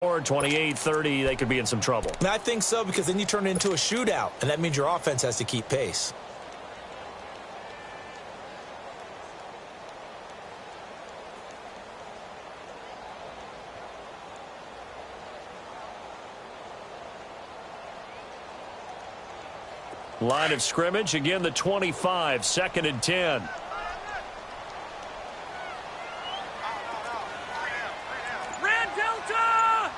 Or 28-30, they could be in some trouble. I think so, because then you turn it into a shootout, and that means your offense has to keep pace. Line of scrimmage, again the 25, 2nd and 10. Red Delta!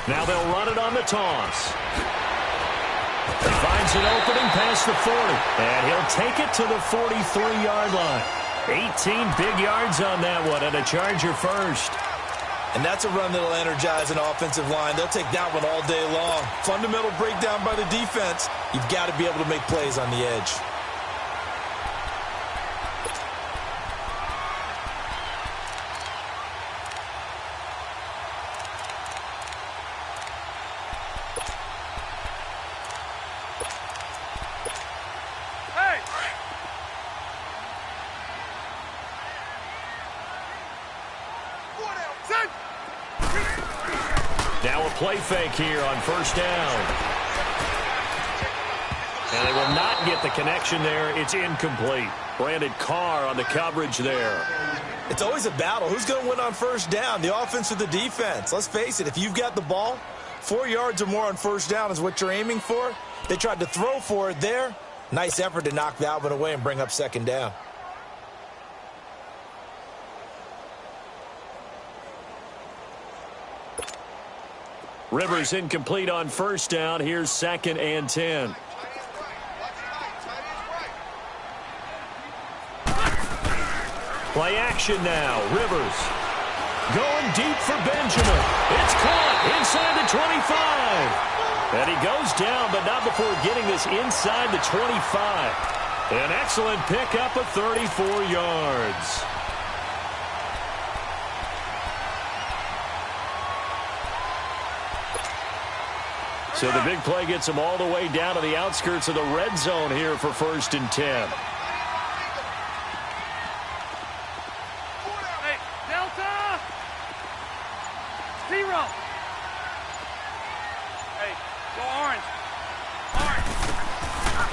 Now they'll run it on the toss. Finds an opening past the 40, and he'll take it to the 43-yard line. 18 big yards on that one, and a Charger first. And that's a run that'll energize an offensive line. They'll take that one all day long. Fundamental breakdown by the defense. You've got to be able to make plays on the edge. Now a play fake here on first down. And they will not get the connection there. It's incomplete. Brandon Carr on the coverage there. It's always a battle. Who's going to win on first down, the offense or the defense? Let's face it, if you've got the ball, 4 yards or more on first down is what you're aiming for. They tried to throw for it there. Nice effort to knock that one away and bring up second down. Rivers incomplete on first down. Here's 2nd and 10. Play action now. Rivers going deep for Benjamin. It's caught inside the 25. And he goes down, but not before getting this inside the 25. An excellent pickup of 34 yards. So the big play gets him all the way down to the outskirts of the red zone here for 1st and 10. Hey, Delta! 0. Hey, go orange. Orange.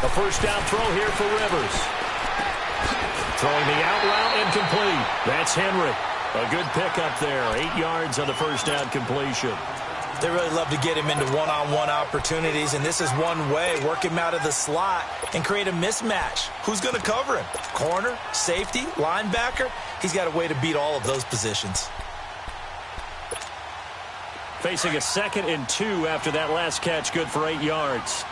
A first down throw here for Rivers. Throwing the out route incomplete. That's Henry. A good pickup there. 8 yards on the first down completion. They really love to get him into one-on-one opportunities, and this is one way. Work him out of the slot and create a mismatch. Who's going to cover him? Corner, safety, linebacker? He's got a way to beat all of those positions. Facing a 2nd and 2 after that last catch, good for 8 yards.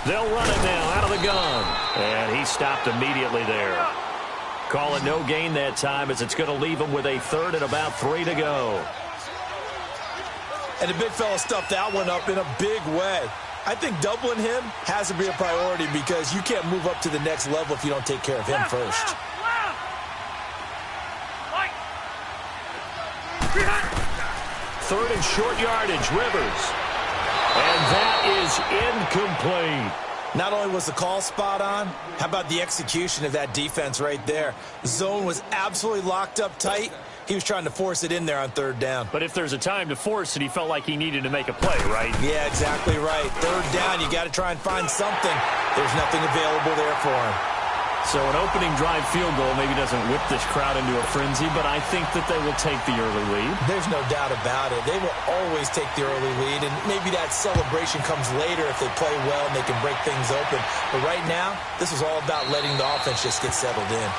They'll run it now out of the gun. And he stopped immediately there. Call it no gain that time as it's going to leave him with a 3rd and about 3 to go. And the big fella stuffed that one up in a big way. I think doubling him has to be a priority because you can't move up to the next level if you don't take care of him first. 3rd and short yardage, Rivers. And that is incomplete. Not only was the call spot on, how about the execution of that defense right there? The zone was absolutely locked up tight. He was trying to force it in there on 3rd down. But if there's a time to force it, he felt like he needed to make a play, right? Yeah, exactly right. 3rd down, you got to try and find something. There's nothing available there for him. So an opening drive field goal maybe doesn't whip this crowd into a frenzy, but I think that they will take the early lead. There's no doubt about it. They will always take the early lead, and maybe that celebration comes later if they play well and they can break things open. But right now, this is all about letting the offense just get settled in.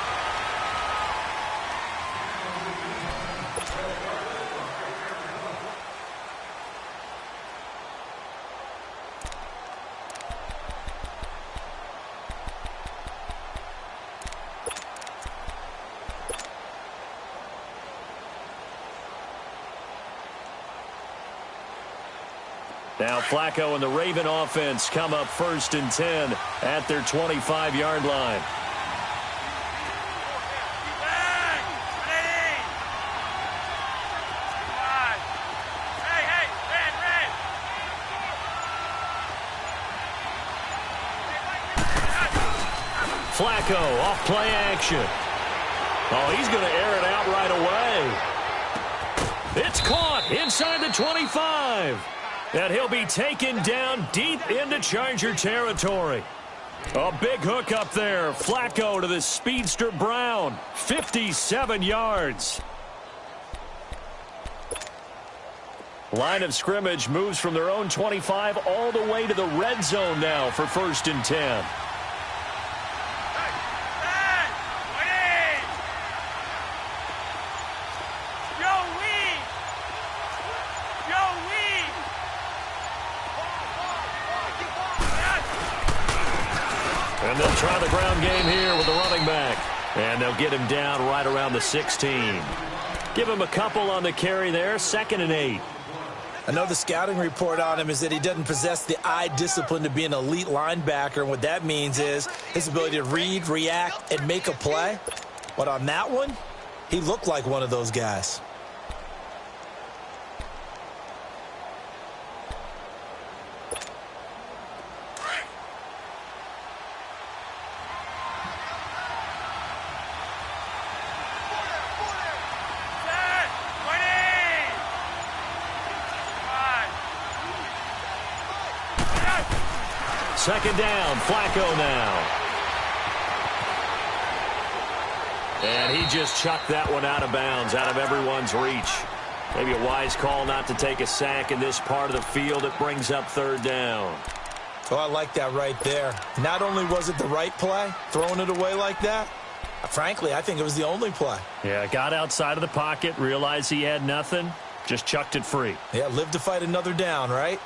Now Flacco and the Raven offense come up 1st and 10 at their 25-yard line. Flacco off play action. Oh, he's going to air it out right away. It's caught inside the 25. And he'll be taken down deep into Charger territory. A big hook up there. Flacco to the speedster Brown. 57 yards. Line of scrimmage moves from their own 25 all the way to the red zone now for 1st and 10. And they'll try the ground game here with the running back. And they'll get him down right around the 16. Give him a couple on the carry there. 2nd and 8. I know the scouting report on him is that he doesn't possess the eye discipline to be an elite linebacker. And what that means is his ability to read, react, and make a play. But on that one, he looked like one of those guys. Second down, Flacco now. And he just chucked that one out of bounds, out of everyone's reach. Maybe a wise call not to take a sack in this part of the field. It brings up 3rd down. Oh, I like that right there. Not only was it the right play, throwing it away like that, frankly, I think it was the only play. Yeah, got outside of the pocket, realized he had nothing, just chucked it free. Yeah, live to fight another down, right?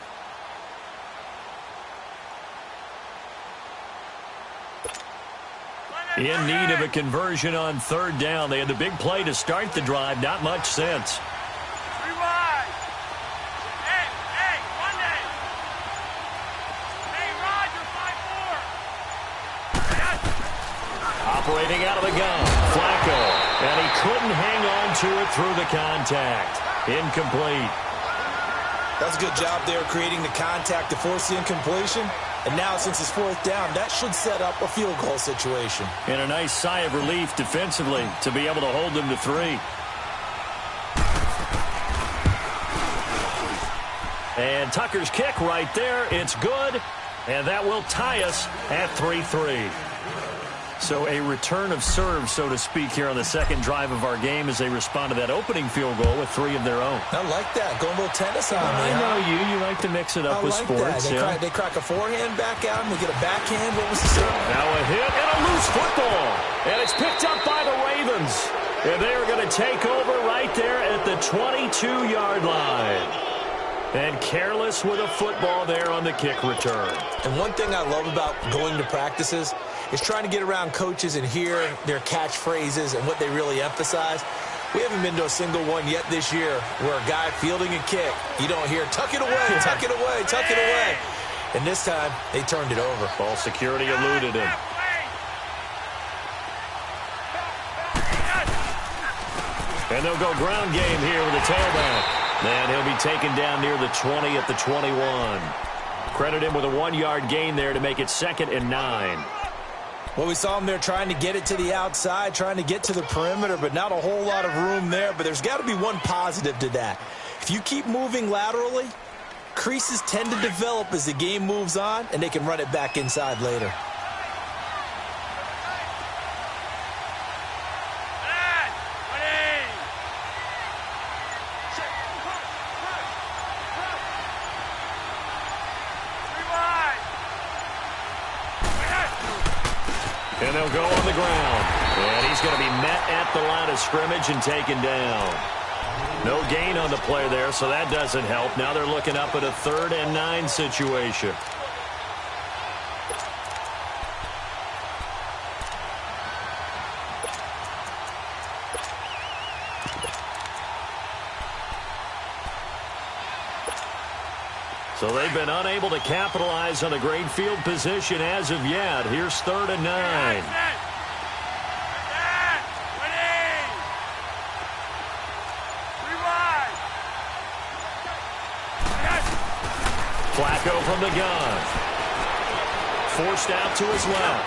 In need of a conversion on 3rd down. They had the big play to start the drive. Not much sense. Rewind. Hey, Monday. Hey, Roger, 5-4. Operating out of the gun. Flacco. And he couldn't hang on to it through the contact. Incomplete. That's a good job there creating the contact to force the incompletion. And now, since it's 4th down, that should set up a field goal situation. And a nice sigh of relief defensively to be able to hold them to 3. And Tucker's kick right there. It's good. And that will tie us at 3-3. So a return of serve, so to speak, here on the 2nd drive of our game as they respond to that opening field goal with 3 of their own. I like that. Going a little tennis on me. I know you. You like to mix it up with sports. They crack a forehand back out and they get a backhand. What was the serve? Now a hit and a loose football. And it's picked up by the Ravens. And they are going to take over right there at the 22-yard line. And careless with a football there on the kick return. And one thing I love about going to practices is trying to get around coaches and hear their catchphrases and what they really emphasize. We haven't been to a single one yet this year where a guy fielding a kick, you don't hear, tuck it away, tuck it away, tuck it away. And this time, they turned it over. Ball security eluded him. And they'll go ground game here with a tailback. And he'll be taken down near the 20 at the 21. Credit him with a 1-yard gain there to make it 2nd and 9. Well, we saw him there trying to get it to the outside, trying to get to the perimeter, but not a whole lot of room there. But there's got to be one positive to that. If you keep moving laterally, creases tend to develop as the game moves on, and they can run it back inside later. And they'll go on the ground. And he's going to be met at the line of scrimmage and taken down. No gain on the play there, so that doesn't help. Now they're looking up at a 3rd and 9 situation. So they've been unable to capitalize on a great field position as of yet. Here's 3rd and 9. Flacco from the gun. Forced out to his left.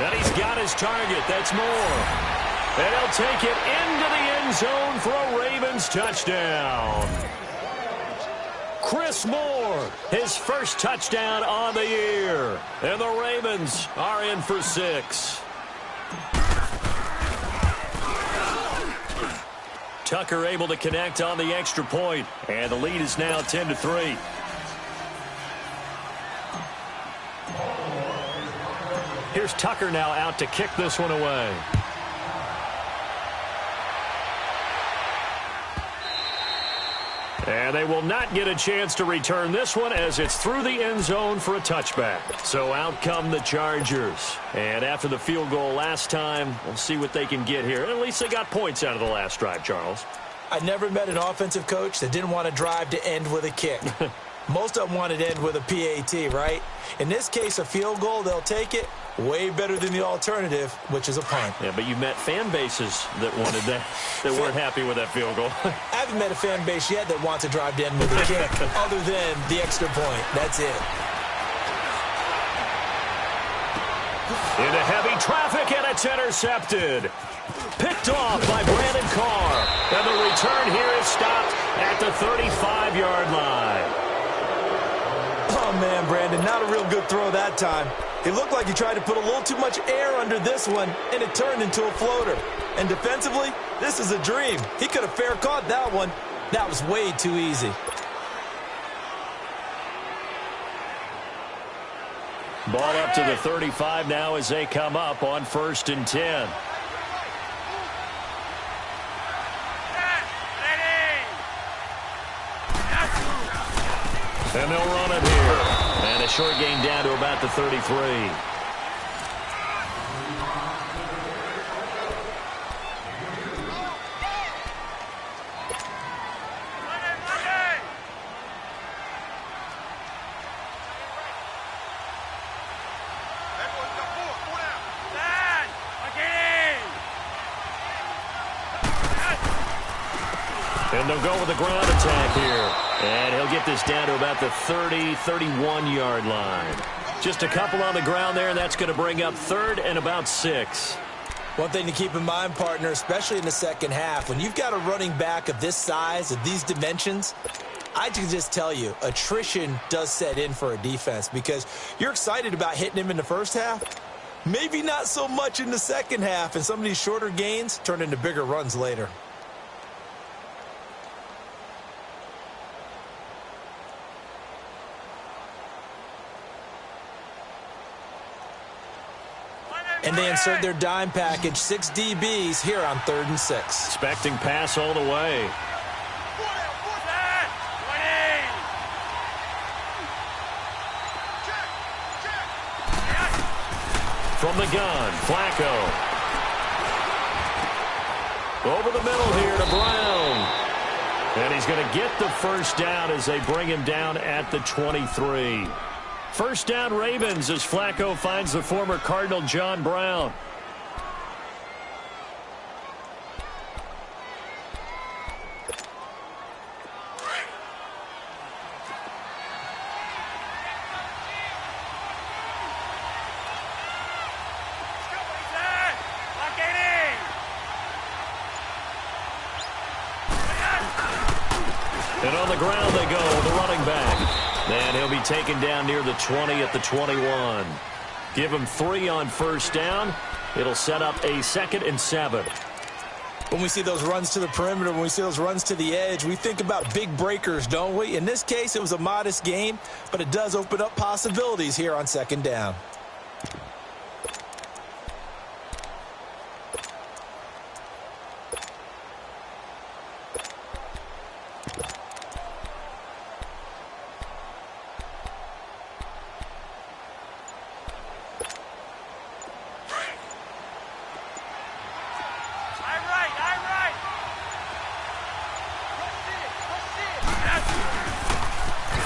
And he's got his target. That's Moore. And he'll take it into the end zone for a Ravens touchdown. Chris Moore, his first touchdown on the year. And the Ravens are in for 6. Tucker able to connect on the extra point. And the lead is now 10-3. Here's Tucker now out to kick this one away. And they will not get a chance to return this one as it's through the end zone for a touchback. So out come the Chargers. And after the field goal last time, we'll see what they can get here. At least they got points out of the last drive, Charles. I never met an offensive coach that didn't want to drive to end with a kick. Most of them wanted to end with a PAT, right? In this case, a field goal, they'll take it. Way better than the alternative, which is a punt. Yeah, but you met fan bases that wanted that, that weren't happy with that field goal. I haven't met a fan base yet that wants to drive to end with a kick, other than the extra point. That's it. Into heavy traffic, and it's intercepted. Picked off by Brandon Carr. And the return here is stopped at the 35-yard line. Oh, man, Brandon, not a real good throw that time. It looked like he tried to put a little too much air under this one, and it turned into a floater. And defensively, this is a dream. He could have fair caught that one. That was way too easy. Ball up to the 35 now as they come up on 1st and 10. And they'll run it here. And a short gain down to about the 33. And they'll go with a ground attack here. And he'll get this down to about the 30, 31-yard line. Just a couple on the ground there, and that's going to bring up 3rd and about 6. One thing to keep in mind, partner, especially in the second half, when you've got a running back of this size, of these dimensions, I can just tell you, attrition does set in for a defense because you're excited about hitting him in the first half. Maybe not so much in the second half, and some of these shorter gains turn into bigger runs later. And they insert their dime package, 6 DBs here on 3rd and 6. Expecting pass all the way. From the gun, Flacco. Over the middle here to Brown. And he's going to get the first down as they bring him down at the 23. First down Ravens as Flacco finds the former Cardinal John Brown. And on the ground they go, the running back. And he'll be taken down near the 20 at the 21. Give him 3 on first down. It'll set up a 2nd and 7. When we see those runs to the perimeter, when we see those runs to the edge, we think about big breakers, don't we? In this case, it was a modest gain, but it does open up possibilities here on 2nd down.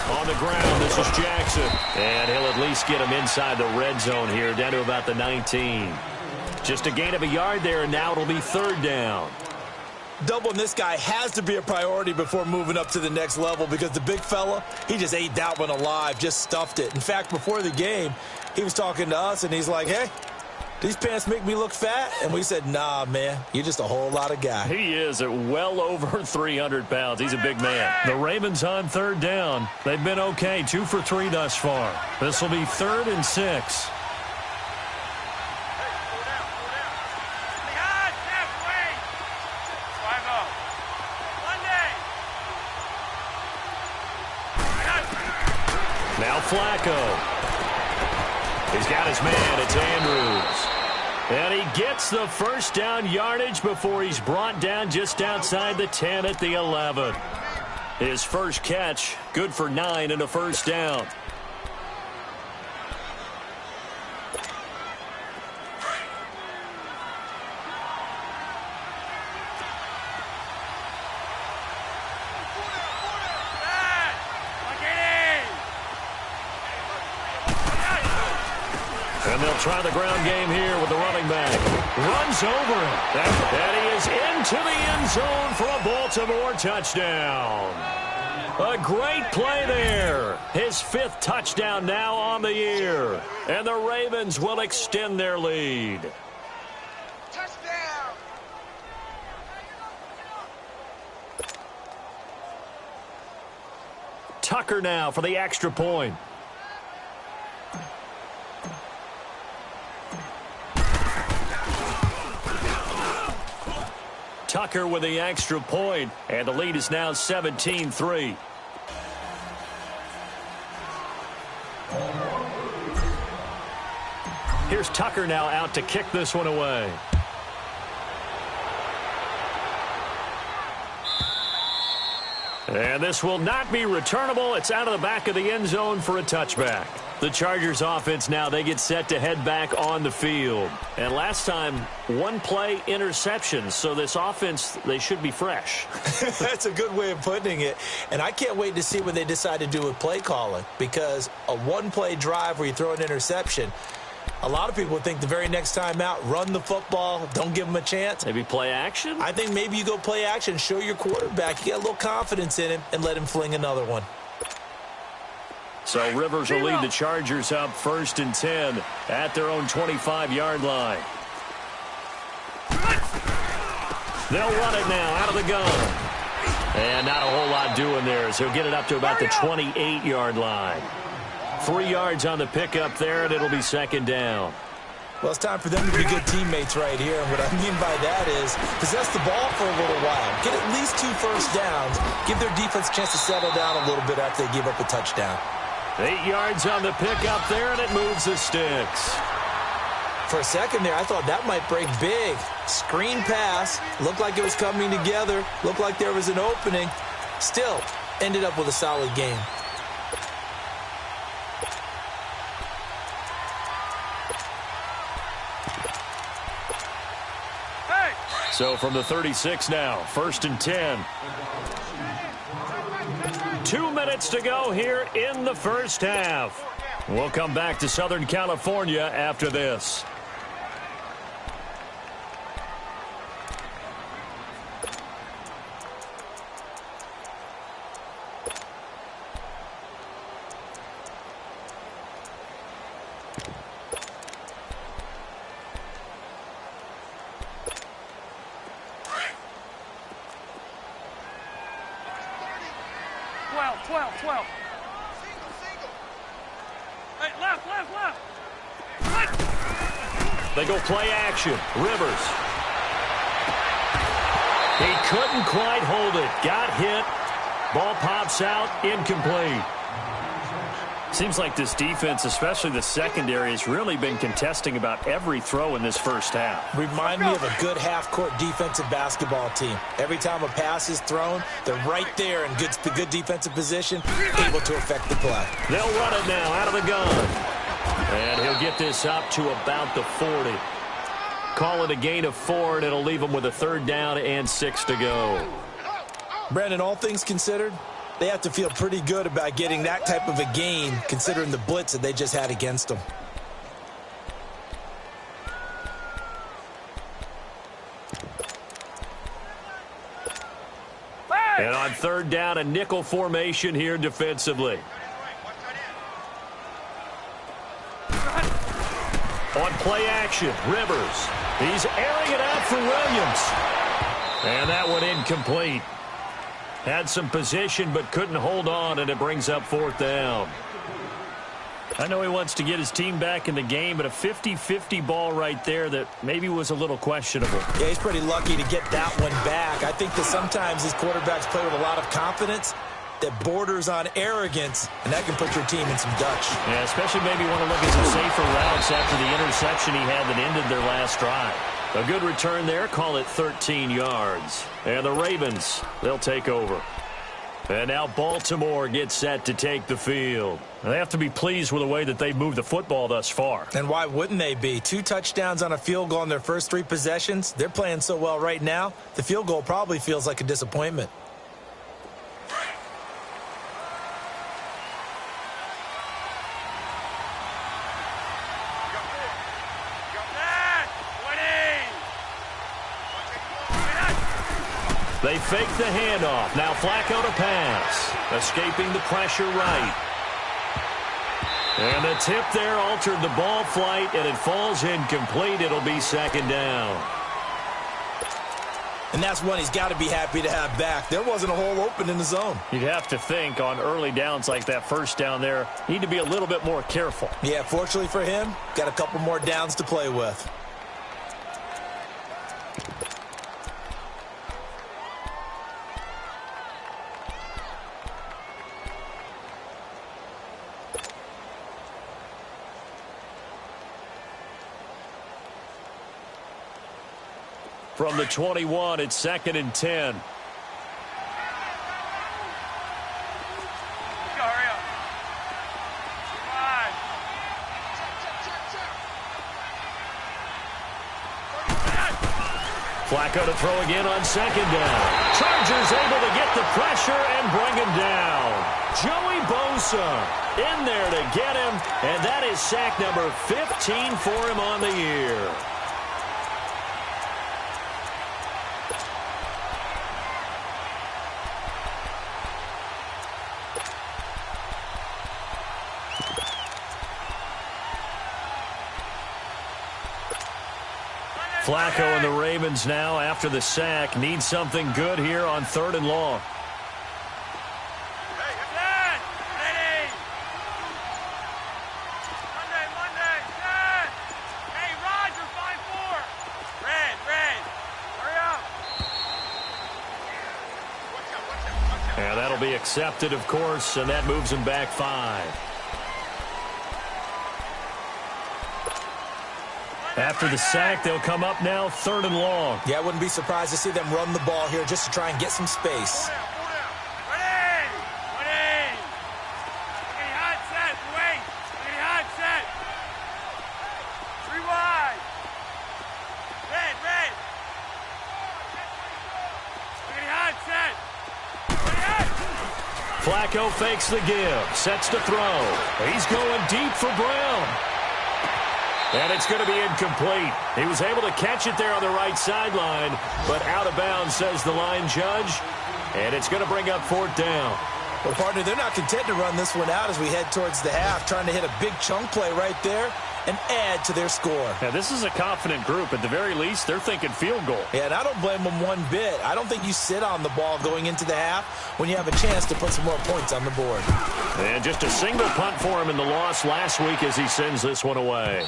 On the ground, this is Jackson. And he'll at least get him inside the red zone here, down to about the 19. Just a gain of a yard there, and now it'll be 3rd down. Doubling this guy has to be a priority before moving up to the next level because the big fella, he just ate that one alive, just stuffed it. In fact, before the game, he was talking to us, and he's like, hey, these pants make me look fat? And we said, nah, man, you're just a whole lot of guy. He is at well over 300 pounds. He's a big man. The Ravens on third down. They've been okay, 2 for 3 thus far. This will be 3rd and 6. Now Flacco. He's got his man. It's Andrews. And he gets the first down yardage before he's brought down just outside the 10 at the 11. His first catch, good for 9 and a first down. And they'll try the ground game here with the running back. Runs over it. And he is into the end zone for a Baltimore touchdown. A great play there. His 5th touchdown now on the year. And the Ravens will extend their lead. Touchdown! Tucker now for the extra point. Tucker with the extra point, and the lead is now 17-3. Here's Tucker now out to kick this one away. And this will not be returnable. It's out of the back of the end zone for a touchback. The Chargers offense now, they get set to head back on the field. And last time, 1 play interception. So this offense, they should be fresh. That's a good way of putting it. And I can't wait to see what they decide to do with play calling. Because a 1-play drive where you throw an interception, a lot of people would think the very next time out, run the football, don't give them a chance. Maybe play action? I think maybe you go play action, show your quarterback, you get a little confidence in him, and let him fling another one. So Rivers will lead the Chargers up 1st and 10 at their own 25-yard line. They'll run it now out of the gun. And not a whole lot doing there, so he'll get it up to about the 28-yard line. 3 yards on the pickup there, and it'll be 2nd down. Well, it's time for them to be good teammates right here. And what I mean by that is possess the ball for a little while. Get at least 2 first downs. Give their defense a chance to settle down a little bit after they give up a touchdown. 8 yards on the pickup there, and it moves the sticks. For a second there, I thought that might break big. Screen pass. Looked like it was coming together. Looked like there was an opening. Still, ended up with a solid game. So from the 36 now, 1st and 10. 2 minutes to go here in the first half. We'll come back to Southern California after this. They go play action. Rivers. He couldn't quite hold it. Got hit. Ball pops out. Incomplete. Seems like this defense, especially the secondary, has really been contesting about every throw in this first half. Remind me of a good half-court defensive basketball team. Every time a pass is thrown, they're right there in good defensive position, able to affect the play. They'll run it now out of the gun. And he'll get this up to about the 40. Call it a gain of 4, and it'll leave him with a 3rd down and 6 to go. Brandon, all things considered, they have to feel pretty good about getting that type of a gain, considering the blitz that they just had against them. And on 3rd down, a nickel formation here defensively. On play action, Rivers. He's airing it out for Williams. And that one incomplete. Had some position but couldn't hold on, and it brings up fourth down. I know he wants to get his team back in the game, but a 50-50 ball right there that maybe was a little questionable. Yeah, he's pretty lucky to get that one back. I think that sometimes these quarterbacks play with a lot of confidence that borders on arrogance, and that can put your team in some Dutch. Yeah, especially maybe want to look at some safer routes after the interception he had that ended their last drive. A good return there, call it 13 yards. And the Ravens, they'll take over. And now Baltimore gets set to take the field. They have to be pleased with the way that they've moved the football thus far. And why wouldn't they be? 2 touchdowns on a field goal in their first 3 possessions. They're playing so well right now, the field goal probably feels like a disappointment. They fake the handoff. Now Flacco to pass. Escaping the pressure right. And the tip there altered the ball flight, and it falls incomplete. It'll be second down. And that's one he's got to be happy to have back. There wasn't a hole open in the zone. You'd have to think on early downs like that first down there, need to be a little bit more careful. Yeah, fortunately for him, got a couple more downs to play with. From the 21, it's 2nd and 10. Flacco to throw again on 2nd down. Chargers able to get the pressure and bring him down. Joey Bosa in there to get him, and that is sack number 15 for him on the year. Flacco and the Ravens now, after the sack, need something good here on 3rd and long. And that'll be accepted, of course, and that moves him back 5. After the sack, they'll come up now 3rd and long. Yeah, I wouldn't be surprised to see them run the ball here just to try and get some space. Flacco fakes the give, sets to throw. He's going deep for Brown. And it's going to be incomplete. He was able to catch it there on the right sideline, but out of bounds, says the line judge. And it's going to bring up 4th down. Well, partner, they're not content to run this one out as we head towards the half, trying to hit a big chunk play right there and add to their score. Yeah, this is a confident group. At the very least, they're thinking field goal. Yeah, and I don't blame them one bit. I don't think you sit on the ball going into the half when you have a chance to put some more points on the board. And just a single punt for him in the loss last week as he sends this one away.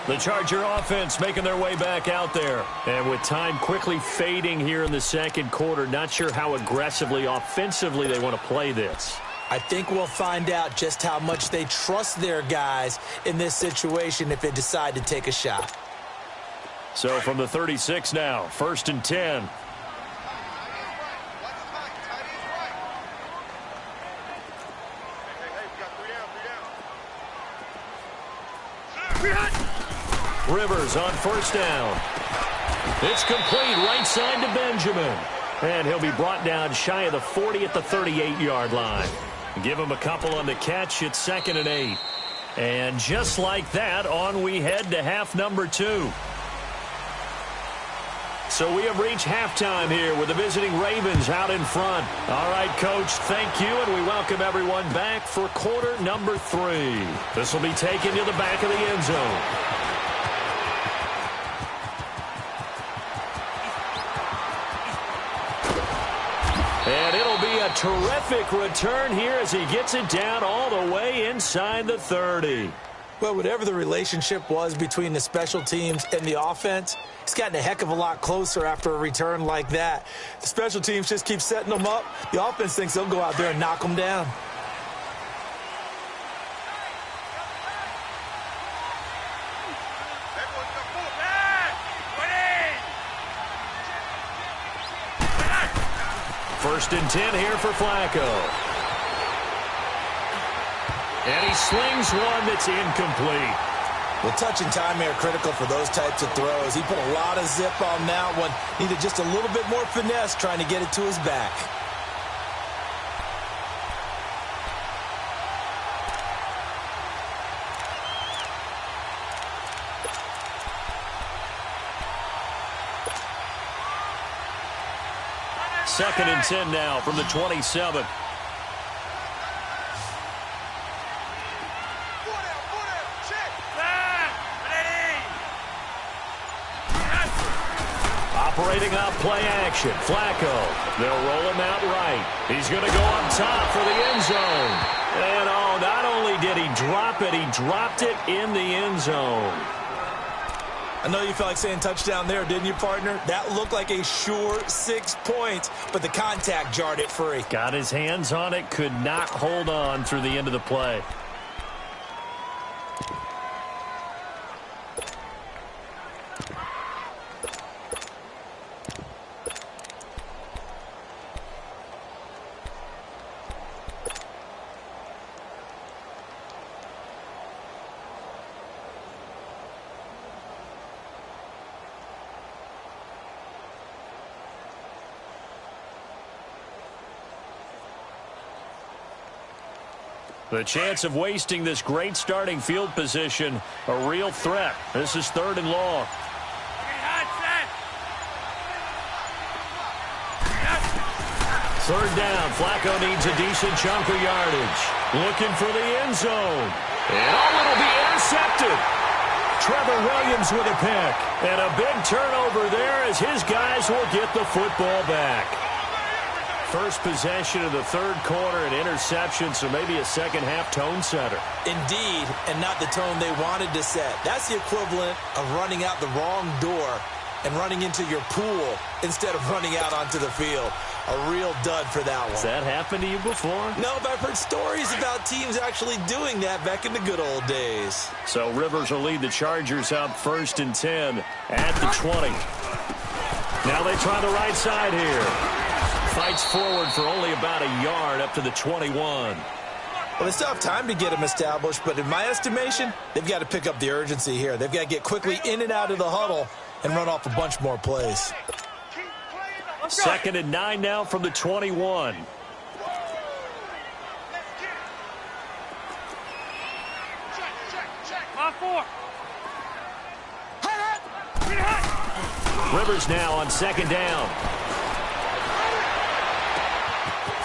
The Charger offense making their way back out there. And with time quickly fading here in the 2nd quarter, not sure how aggressively, offensively they want to play this. I think we'll find out just how much they trust their guys in this situation if they decide to take a shot. So from the 36 now, 1st and 10. Rivers on 1st down. It's complete right side to Benjamin. And he'll be brought down shy of the 40 at the 38-yard line. Give him a couple on the catch. It's 2nd and 8. And just like that, on we head to half number 2. So we have reached halftime here with the visiting Ravens out in front. All right, Coach, thank you, and we welcome everyone back for quarter number 3. This will be taken to the back of the end zone. And it'll be a terrific return here as he gets it down all the way inside the 30. Well, whatever the relationship was between the special teams and the offense, it's gotten a heck of a lot closer after a return like that. The special teams just keep setting them up. The offense thinks they'll go out there and knock them down. First and 10 here for Flacco. And he slings one that's incomplete. Well, touch and timing are critical for those types of throws. He put a lot of zip on that one. Needed just a little bit more finesse trying to get it to his back. Second and 10 now from the 27. Operating off play action. Flacco. They'll roll him out right. He's going to go up top for the end zone. And oh, not only did he drop it, he dropped it in the end zone. I know you felt like saying touchdown there, didn't you, partner? That looked like a sure 6 points, but the contact jarred it free. Got his hands on it, could not hold on through the end of the play. The chance of wasting this great starting field position, a real threat. This is 3rd and long. Third down. Flacco needs a decent chunk of yardage. Looking for the end zone. And it'll be intercepted. Trevor Williams with a pick. And a big turnover there as his guys will get the football back. First possession of the third quarter, an interception, so maybe a second-half tone setter. Indeed, and not the tone they wanted to set. That's the equivalent of running out the wrong door and running into your pool instead of running out onto the field. A real dud for that one. Has that happened to you before? No, but I've heard stories about teams actually doing that back in the good old days. So Rivers will lead the Chargers out first and 10 at the 20. Now they try the right side here. Fights forward for only about a yard up to the 21. Well, they still have time to get him established, but in my estimation, they've got to pick up the urgency here. They've got to get quickly in and out of the huddle and run off a bunch more plays. Second and 9 now from the 21. Rivers now on second down.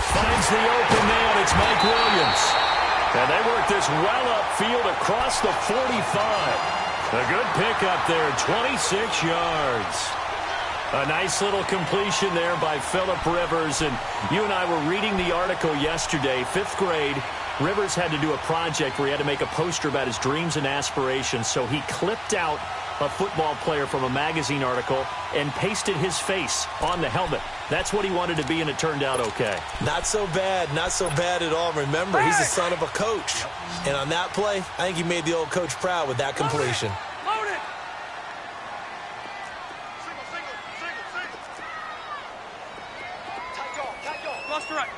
Finds the open man. It's Mike Williams. And they work this well upfield across the 45. A good pickup there, 26 yards. A nice little completion there by Phillip Rivers. And you and I were reading the article yesterday, 5th grade. Rivers had to do a project where he had to make a poster about his dreams and aspirations. So he clipped out a football player from a magazine article and pasted his face on the helmet. That's what he wanted to be, and it turned out okay. Not so bad at all. Remember, he's the son of a coach. And on that play, I think he made the old coach proud with that completion. Load it. Tight go. Lost right.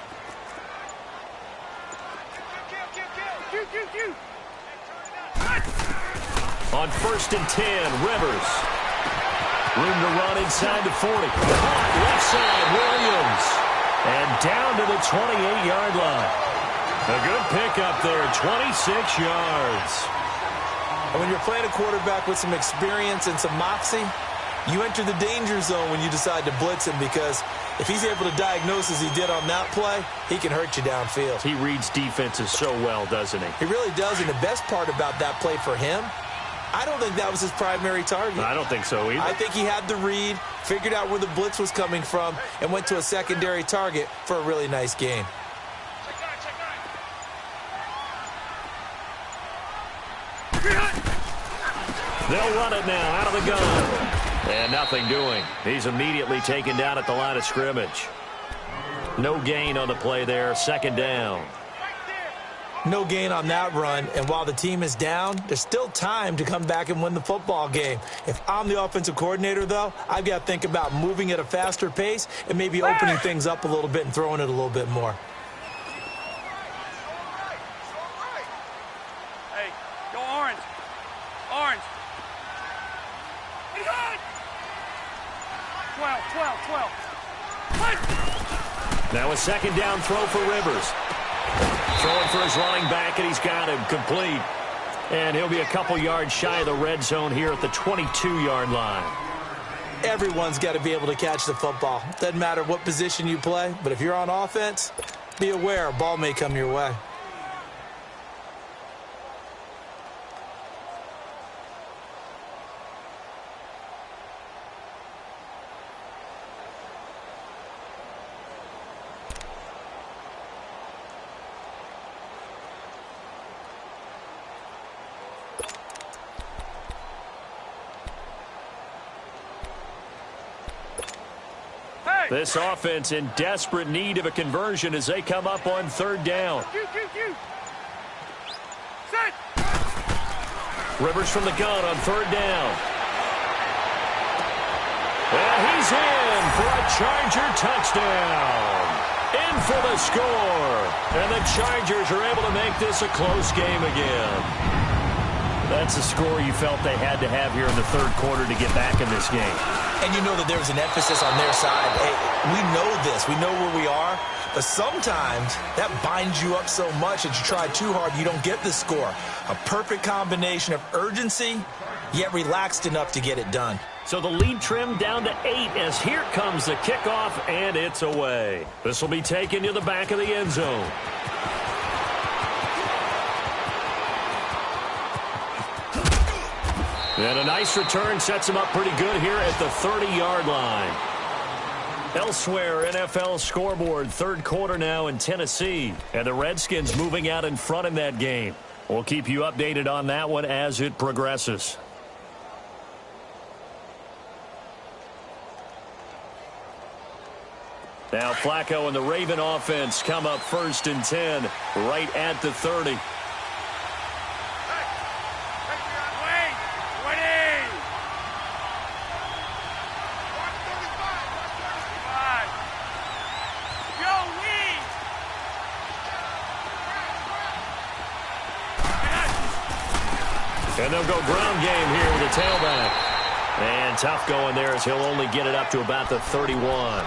Kill. On first and 10, Rivers. Room to run inside the 40. Caught left side, Williams. And down to the 28-yard line. A good pickup there, 26 yards. And when you're playing a quarterback with some experience and some moxie, You enter the danger zone when you decide to blitz him, because if he's able to diagnose as he did on that play, he can hurt you downfield. He reads defenses so well, doesn't he? He really does, and the best part about that play for him, I don't think that was his primary target. I don't think so either. I think he had the read, figured out where the blitz was coming from, and went to a secondary target for a really nice gain. They'll run it now out of the gun. And nothing doing. He's immediately taken down at the line of scrimmage. No gain on the play there. Second down. No gain on that run, and while the team is down, there's still time to come back and win the football game. If I'm the offensive coordinator, though, I've got to think about moving at a faster pace and maybe opening things up a little bit and throwing it a little bit more. Hey, go orange. Orange. 12. Now a second down throw for Rivers. Throwing for his running back, and he's got him complete. And he'll be a couple yards shy of the red zone here at the 22-yard line. Everyone's got to be able to catch the football. Doesn't matter what position you play, but if you're on offense, be aware a ball may come your way. This offense in desperate need of a conversion as they come up on third down. Set. Rivers from the gun on third down. And he's in for a Charger touchdown. In for the score. And the Chargers are able to make this a close game again. That's a score you felt they had to have here in the third quarter to get back in this game. And you know that there's an emphasis on their side. Hey, we know this. We know where we are. But sometimes that binds you up so much that you try too hard, you don't get the score. A perfect combination of urgency, yet relaxed enough to get it done. So the lead trimmed down to 8 as here comes the kickoff, and it's away. This will be taken to the back of the end zone. And a nice return sets him up pretty good here at the 30-yard line. Elsewhere, NFL scoreboard, third quarter now in Tennessee. And the Redskins moving out in front in that game. We'll keep you updated on that one as it progresses. Now Flacco and the Raven offense come up 1st and 10 right at the 30. And they'll go ground game here with a tailback. And tough going there as he'll only get it up to about the 31.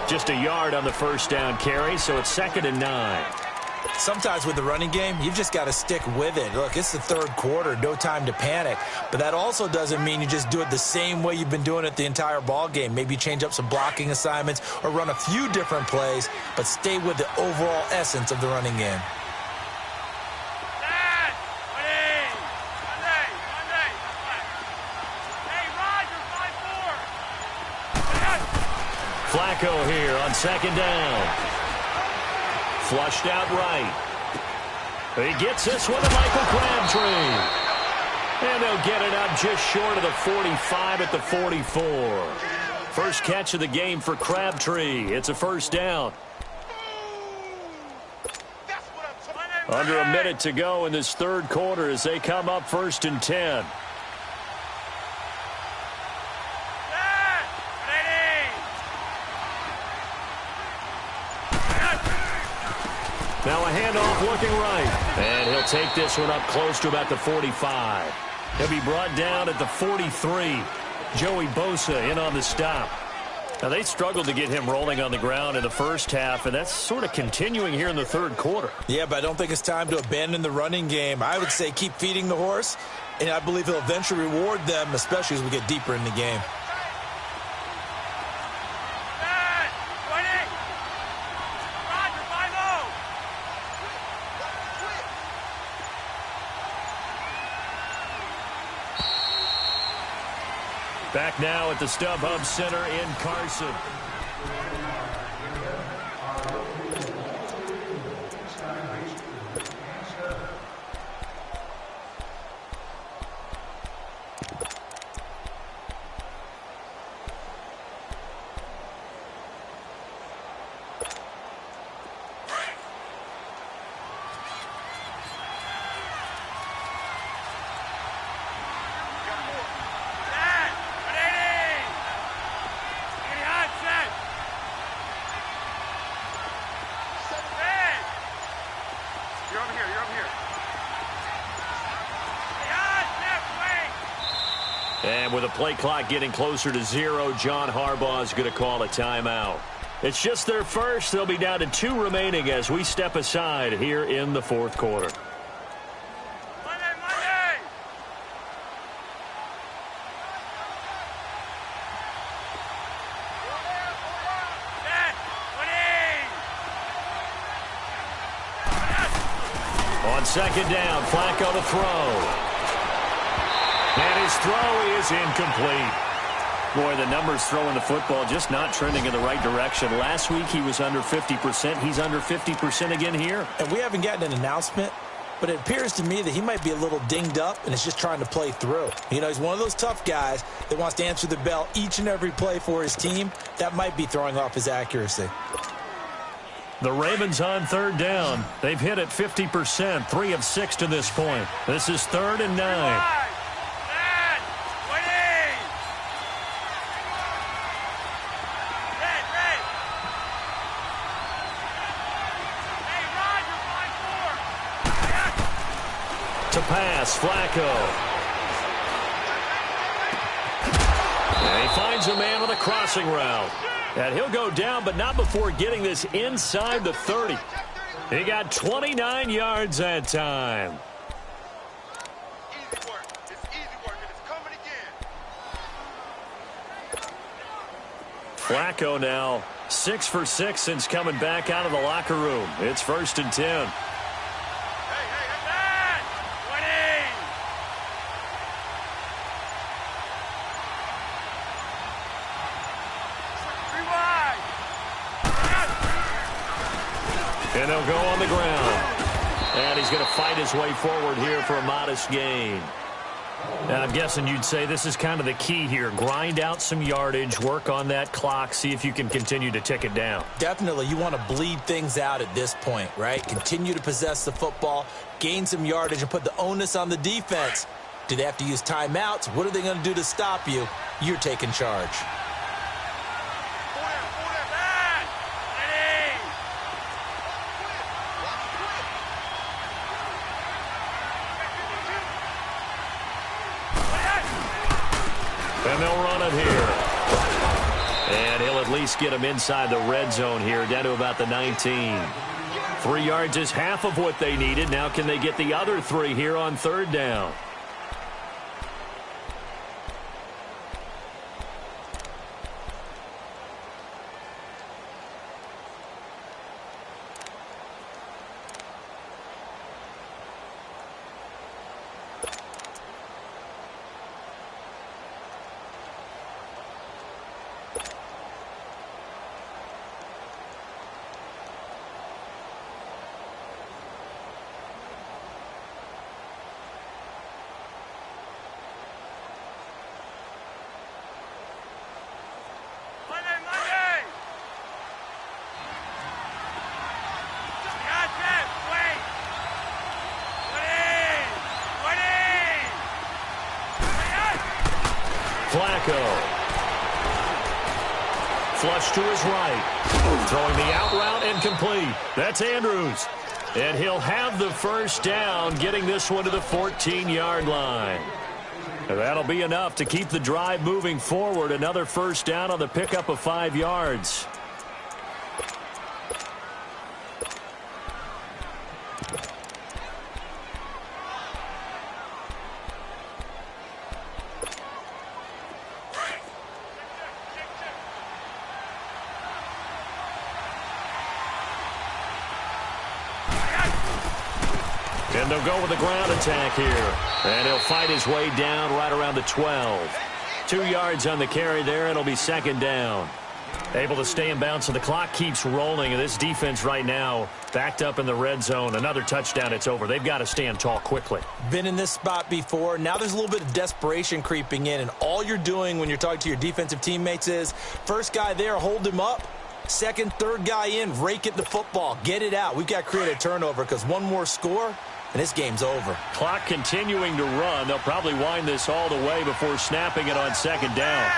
Just a yard on the first down carry, so it's 2nd and 9. Sometimes with the running game, you've just got to stick with it. Look, it's the third quarter, no time to panic. But that also doesn't mean you just do it the same way you've been doing it the entire ball game. Maybe change up some blocking assignments or run a few different plays, but stay with the overall essence of the running game. Flacco here on 2nd down. Flushed out right. He gets this one to Michael Crabtree. And they'll get it up just short of the 45 at the 44. First catch of the game for Crabtree. It's a first down. Under a minute to go in this third quarter as they come up 1st and 10. Now a handoff looking right. And he'll take this one up close to about the 45. He'll be brought down at the 43. Joey Bosa in on the stop. Now they struggled to get him rolling on the ground in the first half, and that's sort of continuing here in the third quarter. Yeah, but I don't think it's time to abandon the running game. I would say keep feeding the horse, and I believe he'll eventually reward them, especially as we get deeper in the game. Back now at the StubHub Center in Carson. And with the play clock getting closer to 0, John Harbaugh is going to call a timeout. It's just their first. They'll be down to 2 remaining as we step aside here in the fourth quarter. On second down, Flacco to throw. And his throw is incomplete. Boy, the numbers throwing the football just not trending in the right direction. Last week he was under 50%. He's under 50% again here. And we haven't gotten an announcement, but it appears to me that he might be a little dinged up and is just trying to play through. You know, he's one of those tough guys that wants to answer the bell each and every play for his team. That might be throwing off his accuracy. The Ravens on third down. They've hit it 50%, 3 of 6 to this point. This is 3rd and 9. To pass, Flacco. And he finds a man with a crossing route. And he'll go down, but not before getting this inside the 30. He got 29 yards that time. Easy work. It's easy work, and it's coming again. Flacco now 6 for 6 since coming back out of the locker room. It's 1st and 10. And they'll go on the ground. And he's going to fight his way forward here for a modest gain. And I'm guessing you'd say this is kind of the key here. Grind out some yardage, work on that clock, see if you can continue to tick it down. Definitely. You want to bleed things out at this point, right? Continue to possess the football, gain some yardage, and put the onus on the defense. Do they have to use timeouts? What are they going to do to stop you? You're taking charge. And they'll run it here. And he'll at least get him inside the red zone here, down to about the 19. 3 yards is half of what they needed. Now can they get the other 3 here on 3rd down? Flacco. Flush to his right. Throwing the out route and complete. That's Andrews. And he'll have the first down, getting this one to the 14-yard line. And that'll be enough to keep the drive moving forward. Another first down on the pickup of 5 yards. And they'll go with the ground attack here. And he'll fight his way down right around the 12. 2 yards on the carry there. It'll be second down. Able to stay in bounds, so the clock keeps rolling. And this defense right now backed up in the red zone. Another touchdown, it's over. They've got to stand tall quickly. Been in this spot before. Now there's a little bit of desperation creeping in, and all you're doing when you're talking to your defensive teammates is first guy there, hold him up. Second, third guy in, rake it the football. Get it out. We've got to create a turnover because one more score, and this game's over. Clock continuing to run. They'll probably wind this all the way before snapping it on second down.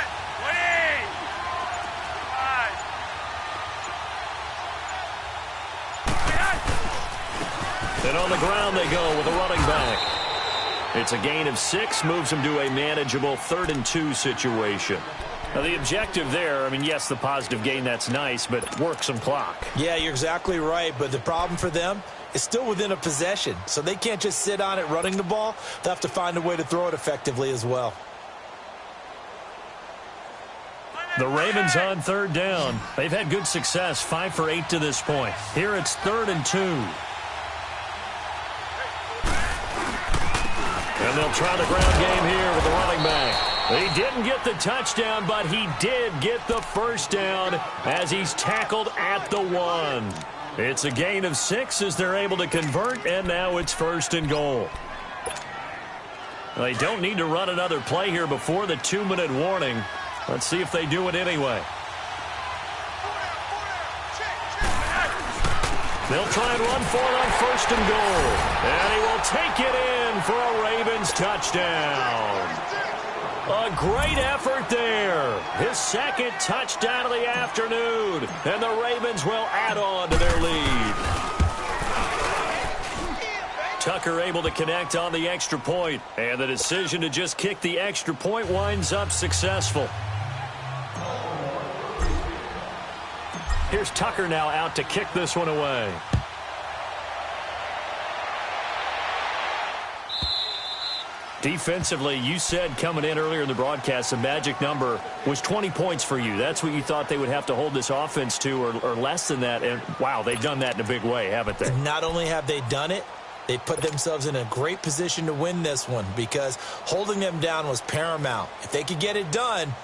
And on the ground they go with a running back. It's a gain of 6, moves them to a manageable 3rd and 2 situation. Now the objective there, I mean, yes, the positive gain, that's nice, but work some clock. Yeah, you're exactly right, but the problem for them is still within a possession, so they can't just sit on it running the ball. They'll have to find a way to throw it effectively as well. The Ravens on 3rd down. They've had good success, 5 for 8 to this point. Here it's 3rd and 2. And they'll try the ground game here with the running back. He didn't get the touchdown, but he did get the first down as he's tackled at the 1. It's a gain of 6 as they're able to convert, and now it's 1st and goal. They don't need to run another play here before the 2-minute warning. Let's see if they do it anyway. They'll try and run for it on 1st and goal. And he will take it in for a Ravens touchdown. A great effort there. His 2nd touchdown of the afternoon. And the Ravens will add on to their lead. Tucker able to connect on the extra point. And the decision to just kick the extra point winds up successful. Here's Tucker now out to kick this one away. Defensively, you said coming in earlier in the broadcast, the magic number was 20 points for you. That's what you thought they would have to hold this offense to, or less than that. And, wow, they've done that in a big way, haven't they? Not only have they done it, they put themselves in a great position to win this one because holding them down was paramount. If they could get it done,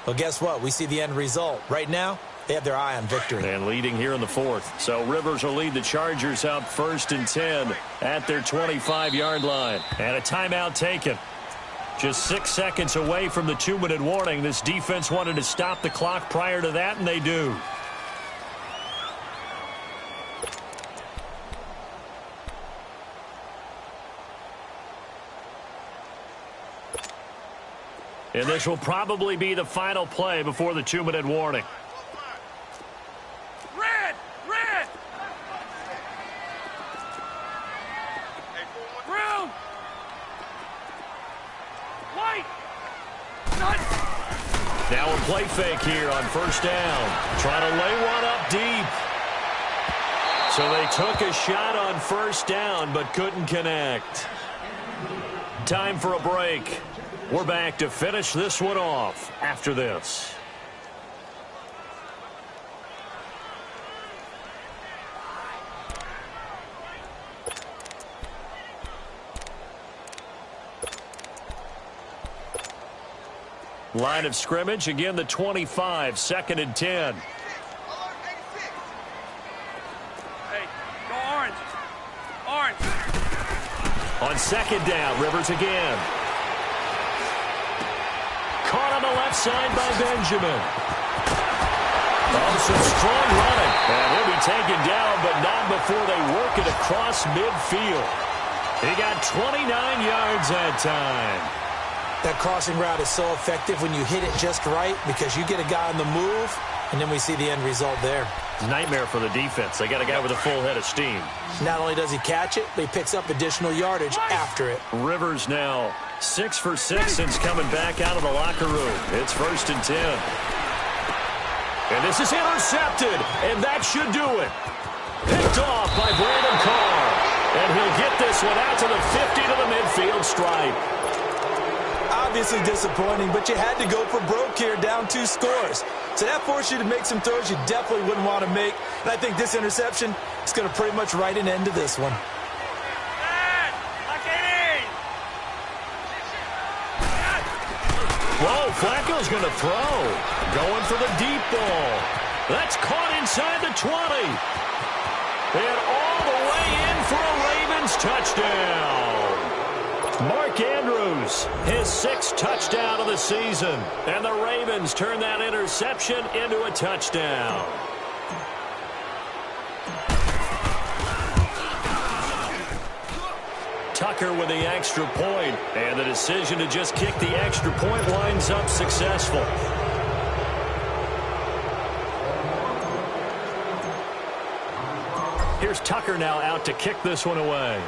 well, guess what? We see the end result. Right now, they have their eye on victory. And leading here in the 4th. So Rivers will lead the Chargers up 1st and 10 at their 25-yard line. And a timeout taken. Just 6 seconds away from the 2-minute warning. This defense wanted to stop the clock prior to that, and they do. And this will probably be the final play before the 2-minute warning. Red! Red! Brown! White! Now a play fake here on 1st down. Trying to lay one up deep. So they took a shot on 1st down but couldn't connect. Time for a break. We're back to finish this one off after this. Line of scrimmage, again the 25, 2nd and 10. Hey, go orange. Orange. On 2nd down, Rivers again. Caught on the left side by Benjamin. Some strong running. And he'll be taken down, but not before they work it across midfield. He got 29 yards that time. That crossing route is so effective when you hit it just right because you get a guy on the move, and then we see the end result there. Nightmare for the defense. They got a guy with a full head of steam. Not only does he catch it, but he picks up additional yardage after it. Rivers now 6 for 6 since coming back out of the locker room. It's 1st and 10. And this is intercepted, and that should do it. Picked off by Brandon Carr. And he'll get this one out to the 50 to the midfield stripe. Obviously disappointing, but you had to go for broke here, down 2 scores. So that forced you to make some throws you definitely wouldn't want to make. And I think this interception is going to pretty much write an end to this one. Whoa, Flacco's going to throw. Going for the deep ball. That's caught inside the 20. And all the way in for a Ravens touchdown. Mark Andrews, his 6th touchdown of the season. And the Ravens turn that interception into a touchdown. Tucker with the extra point, and the decision to just kick the extra point winds up successful. Here's Tucker now out to kick this one away.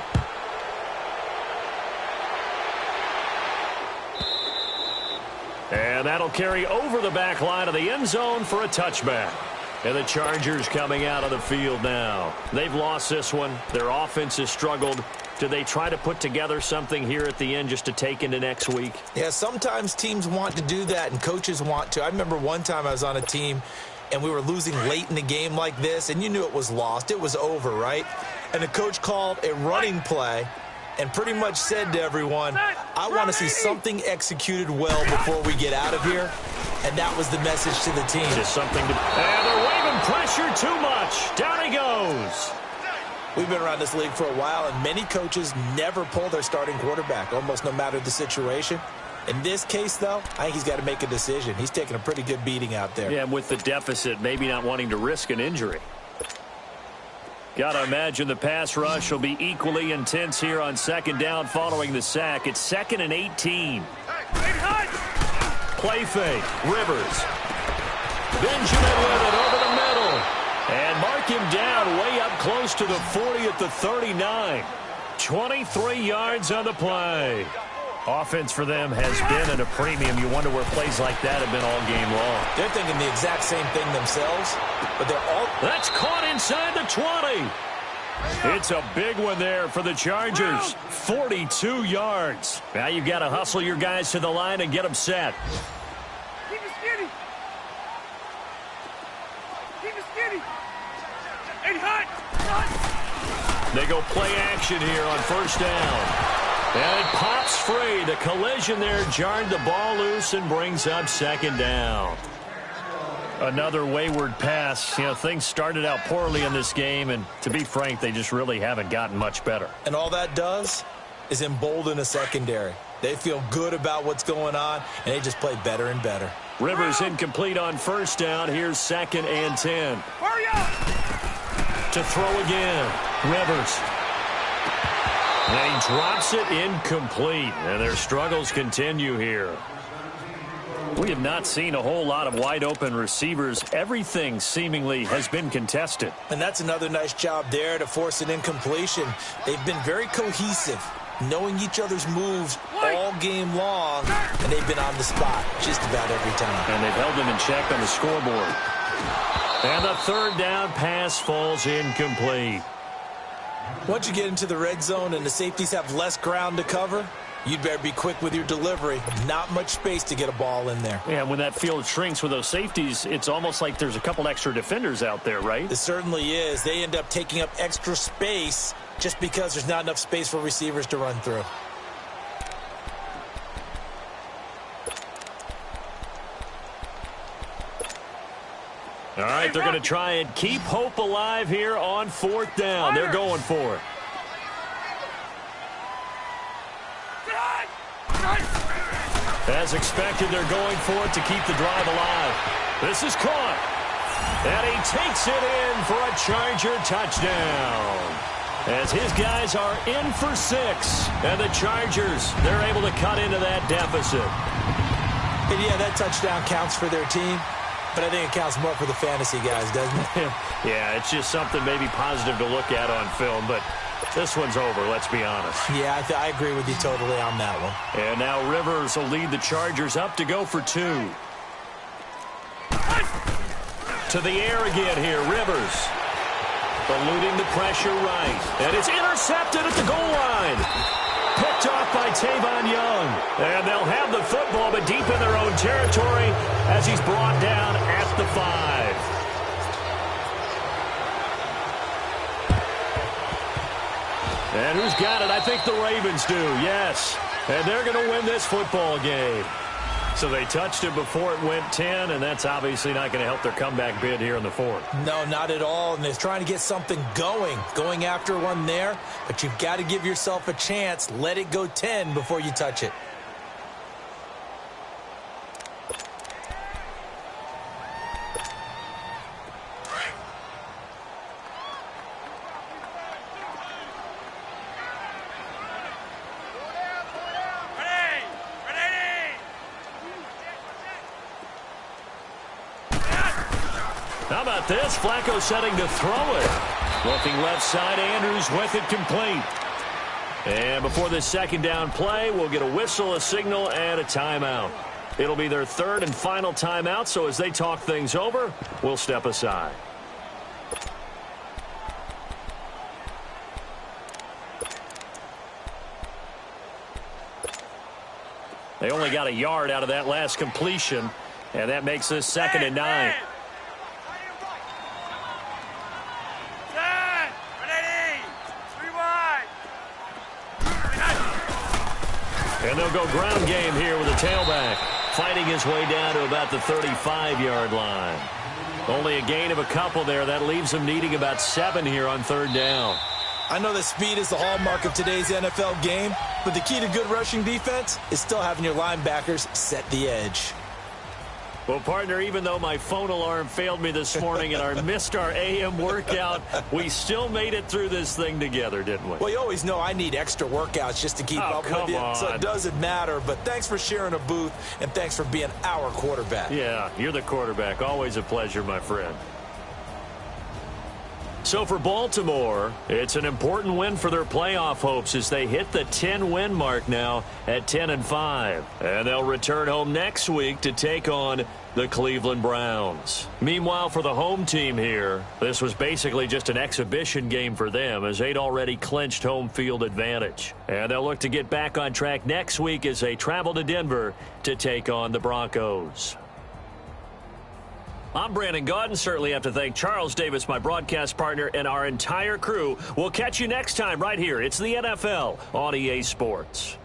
And that'll carry over the back line of the end zone for a touchback. And the Chargers coming out of the field now. They've lost this one. Their offense has struggled. Do they try to put together something here at the end just to take into next week? Yeah, sometimes teams want to do that and coaches want to. I remember one time I was on a team and we were losing late in the game like this, and you knew it was lost. It was over, right? And the coach called a running play and pretty much said to everyone, I want to see something executed well before we get out of here. And that was the message to the team. Just something to... And they're waving pressure too much. Down he goes. We've been around this league for a while, and many coaches never pull their starting quarterback, almost no matter the situation. In this case, though, I think he's got to make a decision. He's taking a pretty good beating out there. Yeah, with the deficit, maybe not wanting to risk an injury. Got to imagine the pass rush will be equally intense here on 2nd down following the sack. It's 2nd and 18. Play fake. Rivers. Benjamin with it over the middle. And mark him down way up close to the 40 at the 39. 23 yards on the play. Offense for them has been at a premium. You wonder where plays like that have been all game long. They're thinking the exact same thing themselves, but they're all... That's caught inside the 20. It's a big one there for the Chargers. 42 yards. Now you've got to hustle your guys to the line and get them set. Keep it skinny. Keep it skinny. And hot. They go play action here on 1st down. And it pops free. The collision there jarred the ball loose and brings up 2nd down. Another wayward pass. You know, things started out poorly in this game, and to be frank, they just really haven't gotten much better. And all that does is embolden a secondary. They feel good about what's going on, and they just play better and better. Rivers incomplete on 1st down. Here's 2nd and 10. Hurry up! To throw again. Rivers. And he drops it incomplete. And their struggles continue here. We have not seen a whole lot of wide-open receivers. Everything seemingly has been contested. And that's another nice job there to force an incompletion. They've been very cohesive, knowing each other's moves all game long, and they've been on the spot just about every time. And they've held them in check on the scoreboard. And the 3rd down pass falls incomplete. Once you get into the red zone and the safeties have less ground to cover, you'd better be quick with your delivery. Not much space to get a ball in there. Yeah, when that field shrinks with those safeties, it's almost like there's a couple extra defenders out there, right? It certainly is. They end up taking up extra space just because there's not enough space for receivers to run through. All right, they're going to try and keep hope alive here on 4th down. They're going for it. As expected, they're going for it to keep the drive alive. This is caught. And he takes it in for a Charger touchdown. As his guys are in for 6. And the Chargers, they're able to cut into that deficit. And yeah, that touchdown counts for their team. But I think it counts more for the fantasy guys, doesn't it? Yeah, it's just something maybe positive to look at on film, but this one's over, let's be honest. Yeah, I agree with you totally on that one. And now Rivers will lead the Chargers up to go for 2. To the air again here, Rivers. Eluding the pressure right. And it's intercepted at the goal line. Picked off by Tavon Young. And they'll have the football, but deep in their own territory as he's brought down at the 5. And who's got it? I think the Ravens do, yes. And they're going to win this football game. So they touched it before it went 10, and that's obviously not going to help their comeback bid here in the fourth. No, not at all, and they're trying to get something going after one there, but you've got to give yourself a chance. Let it go 10 before you touch it. How about this? Flacco setting to throw it. Looking left side, Andrews with it complete. And before this second down play, we'll get a whistle, a signal, and a timeout. It'll be their third and final timeout, so as they talk things over, we'll step aside. They only got a yard out of that last completion, and that makes this 2nd and 9. And they'll go ground game here with a tailback, fighting his way down to about the 35-yard line. Only a gain of a couple there. That leaves him needing about 7 here on 3rd down. I know that speed is the hallmark of today's NFL game, but the key to good rushing defense is still having your linebackers set the edge. Well, partner, even though my phone alarm failed me this morning and I missed our AM workout, we still made it through this thing together, didn't we? Well, you always know I need extra workouts just to keep up with you, so it doesn't matter. But thanks for sharing a booth, and thanks for being our quarterback. Yeah, you're the quarterback. Always a pleasure, my friend. So for Baltimore, it's an important win for their playoff hopes as they hit the 10-win mark now at 10-5. And they'll return home next week to take on the Cleveland Browns. Meanwhile, for the home team here, this was basically just an exhibition game for them as they'd already clinched home field advantage. And they'll look to get back on track next week as they travel to Denver to take on the Broncos. I'm Brandon Gaudin. Certainly have to thank Charles Davis, my broadcast partner, and our entire crew. We'll catch you next time right here. It's the NFL on EA Sports.